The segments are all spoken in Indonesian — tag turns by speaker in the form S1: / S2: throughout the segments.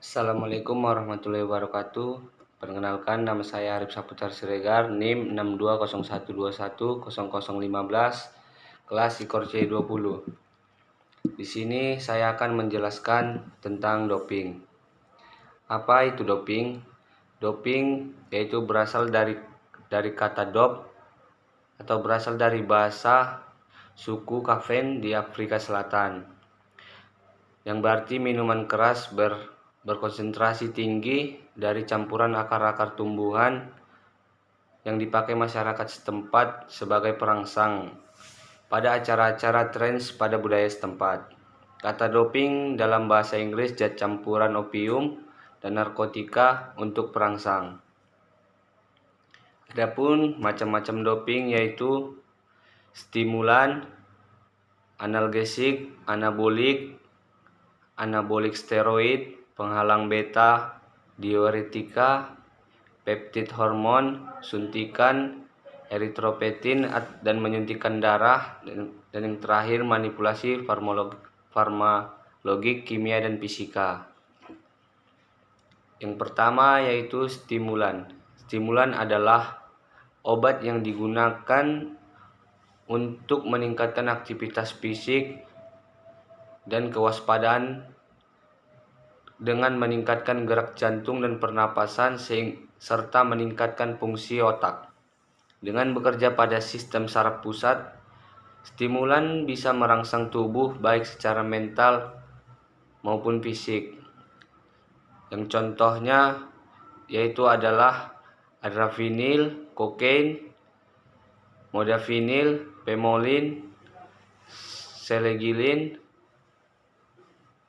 S1: Assalamualaikum warahmatullahi wabarakatuh. Perkenalkan, nama saya Arif Saputra Siregar, NIM 6201210015, kelas Sikor C20. Di sini saya akan menjelaskan tentang doping. Apa itu doping? Doping yaitu berasal dari kata dop atau berasal dari bahasa suku Kaven di Afrika Selatan, yang berarti minuman keras berkonsentrasi tinggi dari campuran akar-akar tumbuhan yang dipakai masyarakat setempat sebagai perangsang pada acara-acara trans pada budaya setempat. Kata doping dalam bahasa Inggris zat campuran opium dan narkotika untuk perangsang. Adapun macam-macam doping yaitu stimulan, analgesik, anabolik steroid, penghalang beta, diuretika, peptid hormon, suntikan, eritropoietin dan menyuntikkan darah, dan yang terakhir manipulasi farmakologik, kimia, dan fisika. Yang pertama yaitu stimulan. Stimulan adalah obat yang digunakan untuk meningkatkan aktivitas fisik dan kewaspadaan dengan meningkatkan gerak jantung dan pernapasan serta meningkatkan fungsi otak. Dengan bekerja pada sistem saraf pusat, stimulan bisa merangsang tubuh baik secara mental maupun fisik. Yang contohnya yaitu adalah adrafinil, kokain, modafinil, pemolin, selegilin,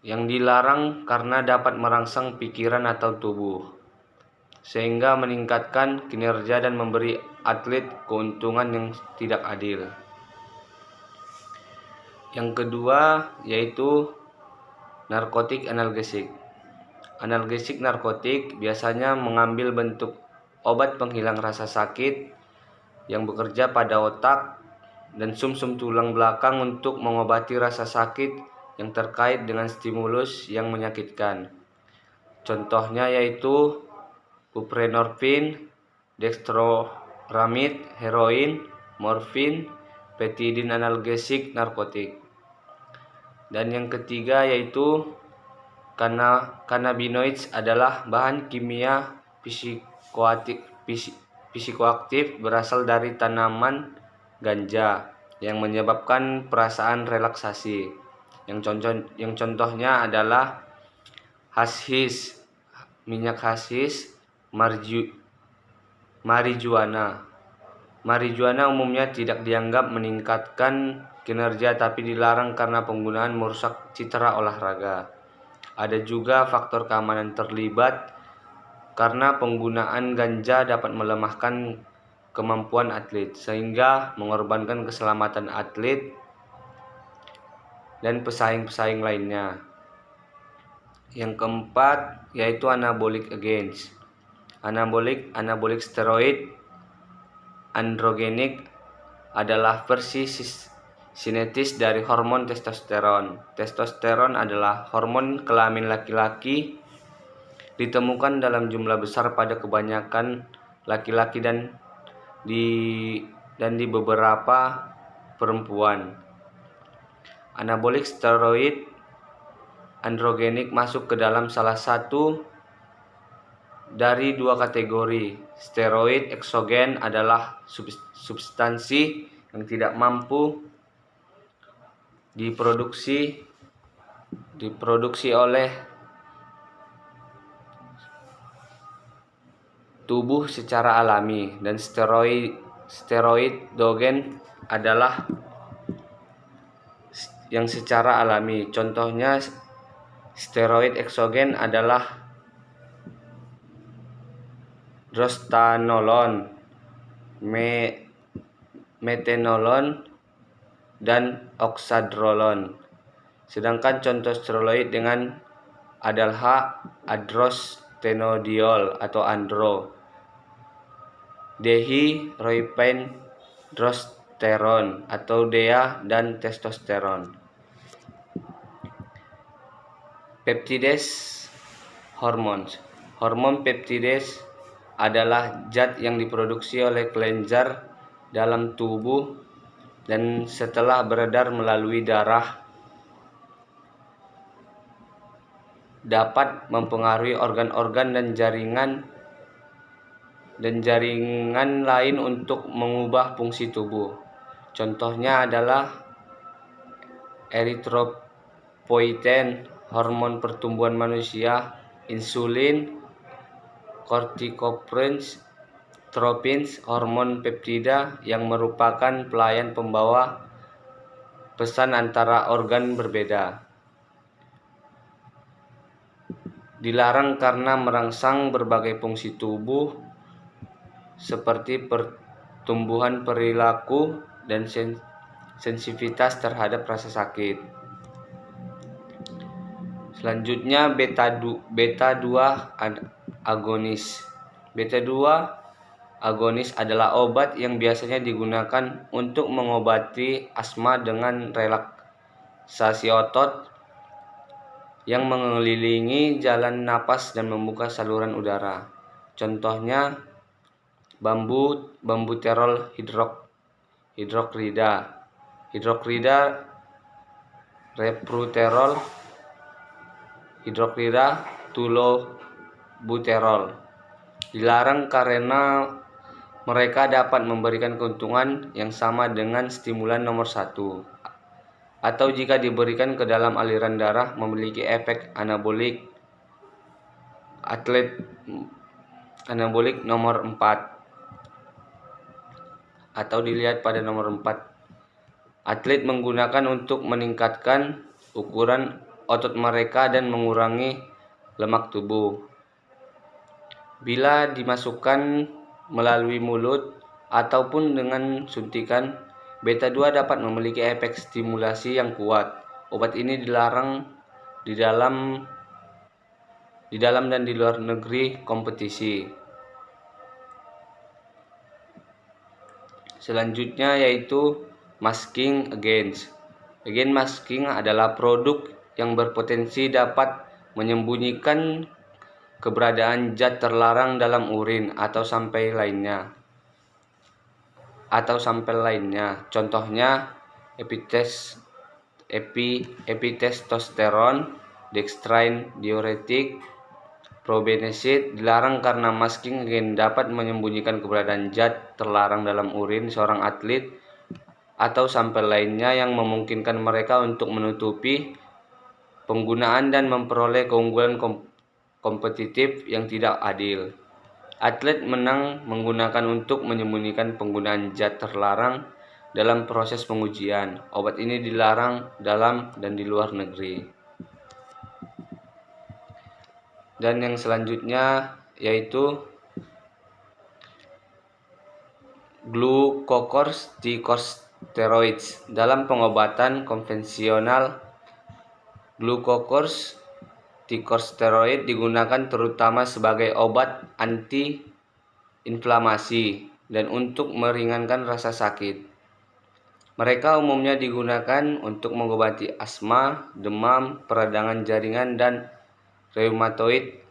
S1: yang dilarang karena dapat merangsang pikiran atau tubuh, sehingga meningkatkan kinerja dan memberi atlet keuntungan yang tidak adil. Yang kedua yaitu narkotik analgesik. Analgesik narkotik biasanya mengambil bentuk obat penghilang rasa sakit yang bekerja pada otak dan sumsum tulang belakang untuk mengobati rasa sakit yang terkait dengan stimulus yang menyakitkan. Contohnya yaitu buprenorfin, dextroramid, heroin, morfin, petidin analgesik narkotik. Dan yang ketiga yaitu cannabinoids adalah bahan kimia psikoaktif berasal dari tanaman ganja yang menyebabkan perasaan relaksasi. Yang contohnya adalah hashish, minyak hashish, marijuana. Marijuana umumnya tidak dianggap meningkatkan kinerja tapi dilarang karena penggunaan merusak citra olahraga. Ada juga faktor keamanan terlibat karena penggunaan ganja dapat melemahkan kemampuan atlet sehingga mengorbankan keselamatan atlet dan pesaing-pesaing lainnya. Yang keempat yaitu anabolic agents. Anabolik steroid androgenik adalah versi sinetis dari hormon testosteron. Testosteron adalah hormon kelamin laki-laki, ditemukan dalam jumlah besar pada kebanyakan laki-laki dan di beberapa perempuan. Anabolik steroid androgenik masuk ke dalam salah satu dari dua kategori. Steroid eksogen adalah substansi yang tidak mampu diproduksi oleh tubuh secara alami, dan steroid dogen adalah yang secara alami. Contohnya steroid eksogen adalah drostanolon, metenolon, dan oxandrolon. Sedangkan contoh steroid dengan adalah androstenediol atau andro, dehydroepiandrosterone atau DEA, dan testosteron. Peptides hormones. Hormon peptides adalah zat yang diproduksi oleh kelenjar dalam tubuh dan setelah beredar melalui darah dapat mempengaruhi organ-organ dan jaringan lain untuk mengubah fungsi tubuh. Contohnya adalah erythropoietin, hormon pertumbuhan manusia, insulin, corticotropins, hormon peptida yang merupakan pelayan pembawa pesan antara organ berbeda. Dilarang karena merangsang berbagai fungsi tubuh seperti pertumbuhan perilaku dan sensitivitas terhadap rasa sakit. Selanjutnya beta 2 agonis. Beta 2 agonis adalah obat yang biasanya digunakan untuk mengobati asma dengan relaksasi otot yang mengelilingi jalan napas dan membuka saluran udara. Contohnya bambuterol hidrokrida, repruterol, hidrokrida, tulobuterol. Dilarang karena mereka dapat memberikan keuntungan yang sama dengan stimulan nomor 1, atau jika diberikan ke dalam aliran darah memiliki efek anabolik nomor 4, atau dilihat pada nomor 4. Atlet menggunakan untuk meningkatkan ukuran otot mereka dan mengurangi lemak tubuh. Bila dimasukkan melalui mulut ataupun dengan suntikan, beta 2 dapat memiliki efek stimulasi yang kuat. Obat ini dilarang di dalam dan di luar negeri kompetisi. Selanjutnya yaitu masking agents. Masking adalah produk yang berpotensi dapat menyembunyikan keberadaan zat terlarang dalam urin atau sampel lainnya. Contohnya epitestosteron, dextrine diuretik, probenecid. Dilarang karena masking agent dapat menyembunyikan keberadaan zat terlarang dalam urin seorang atlet atau sampel lainnya yang memungkinkan mereka untuk menutupi penggunaan dan memperoleh keunggulan kompetitif yang tidak adil. Atlet menang menggunakan untuk menyembunyikan penggunaan zat terlarang dalam proses pengujian. Obat ini dilarang dalam dan di luar negeri. Dan yang selanjutnya yaitu glucocorticosteroids. Dalam pengobatan konvensional, glucocorticosteroid digunakan terutama sebagai obat anti-inflamasi dan untuk meringankan rasa sakit. Mereka umumnya digunakan untuk mengobati asma, demam, peradangan jaringan, dan rheumatoid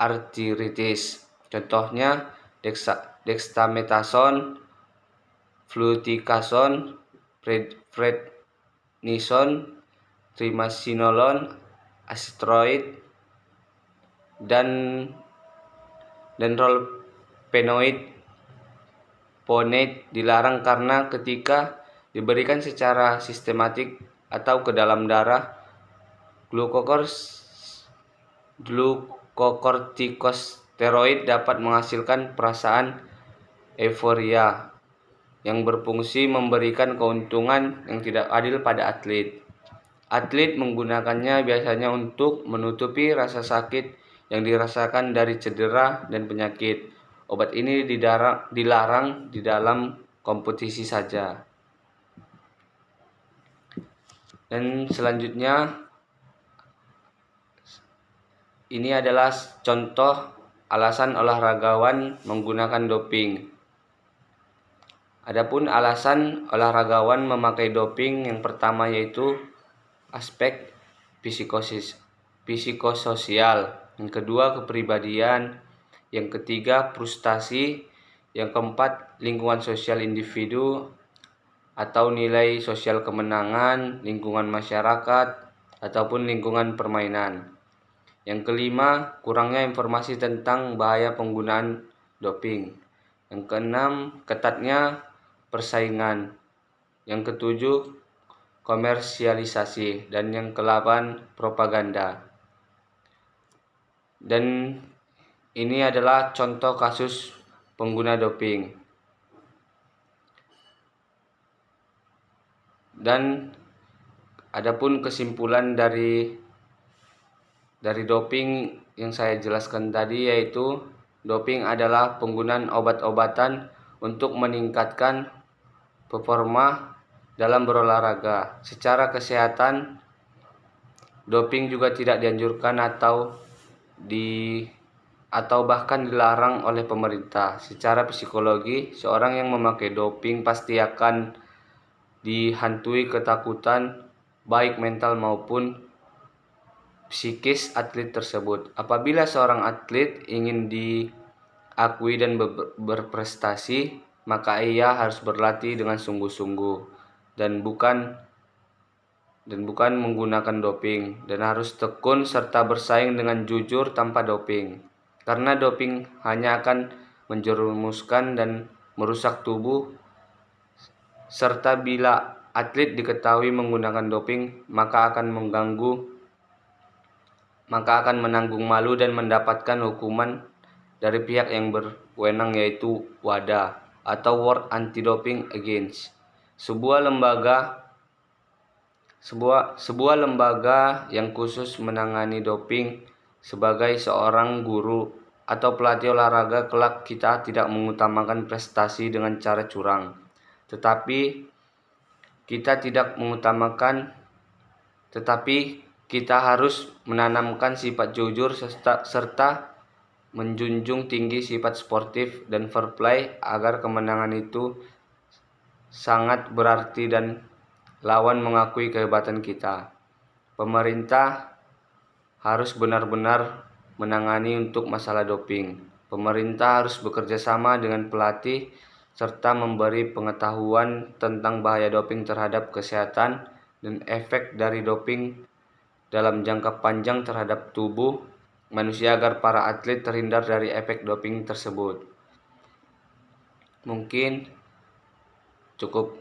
S1: arthritis. Contohnya dexamethasone, fluticasone, prednisone, triamcinolone, acetonide, dan rolfenoid. Ponate dilarang karena ketika diberikan secara sistematik atau ke dalam darah, glucocorticosteroid dapat menghasilkan perasaan euforia yang berfungsi memberikan keuntungan yang tidak adil pada atlet. Atlet menggunakannya biasanya untuk menutupi rasa sakit yang dirasakan dari cedera dan penyakit. Obat ini dilarang di dalam kompetisi saja. Dan selanjutnya ini adalah contoh alasan olahragawan menggunakan doping. Adapun alasan olahragawan memakai doping, yang pertama yaitu aspek psikosis. psikososial, yang kedua kepribadian, yang ketiga frustasi, yang keempat lingkungan sosial individu atau nilai sosial kemenangan, lingkungan masyarakat, ataupun lingkungan permainan. Yang kelima, kurangnya informasi tentang bahaya penggunaan doping. Yang keenam, ketatnya persaingan. Yang ketujuh, komersialisasi. Dan yang kedelapan, propaganda. Dan ini adalah contoh kasus pengguna doping. Dan adapun kesimpulan dari doping yang saya jelaskan tadi, yaitu doping adalah penggunaan obat-obatan untuk meningkatkan performa dalam berolahraga. Secara kesehatan, doping juga tidak dianjurkan atau bahkan dilarang oleh pemerintah. Secara psikologi, seorang yang memakai doping pasti akan dihantui ketakutan baik mental maupun psikis atlet tersebut. Apabila seorang atlet ingin diakui dan berprestasi, maka ia harus berlatih dengan sungguh-sungguh dan bukan menggunakan doping, dan harus tekun serta bersaing dengan jujur tanpa doping. Karena doping hanya akan menjerumuskan dan merusak tubuh, serta bila atlet diketahui menggunakan doping, maka akan menanggung malu dan mendapatkan hukuman dari pihak yang berwenang, yaitu WADA atau World Anti-Doping Agency, sebuah lembaga yang khusus menangani doping. Sebagai seorang guru atau pelatih olahraga, kelak kita tidak mengutamakan prestasi dengan cara curang, tetapi kita harus menanamkan sifat jujur serta menjunjung tinggi sifat sportif dan fair play agar kemenangan itu sangat berarti dan lawan mengakui kehebatan kita. Pemerintah harus benar-benar menangani untuk masalah doping. Pemerintah harus bekerja sama dengan pelatih serta memberi pengetahuan tentang bahaya doping terhadap kesehatan dan efek dari doping dalam jangka panjang terhadap tubuh manusia agar para atlet terhindar dari efek doping tersebut. Mungkin cukup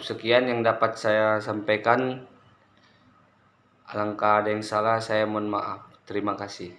S1: sekian yang dapat saya sampaikan. Alangkah ada yang salah, saya mohon maaf. Terima kasih.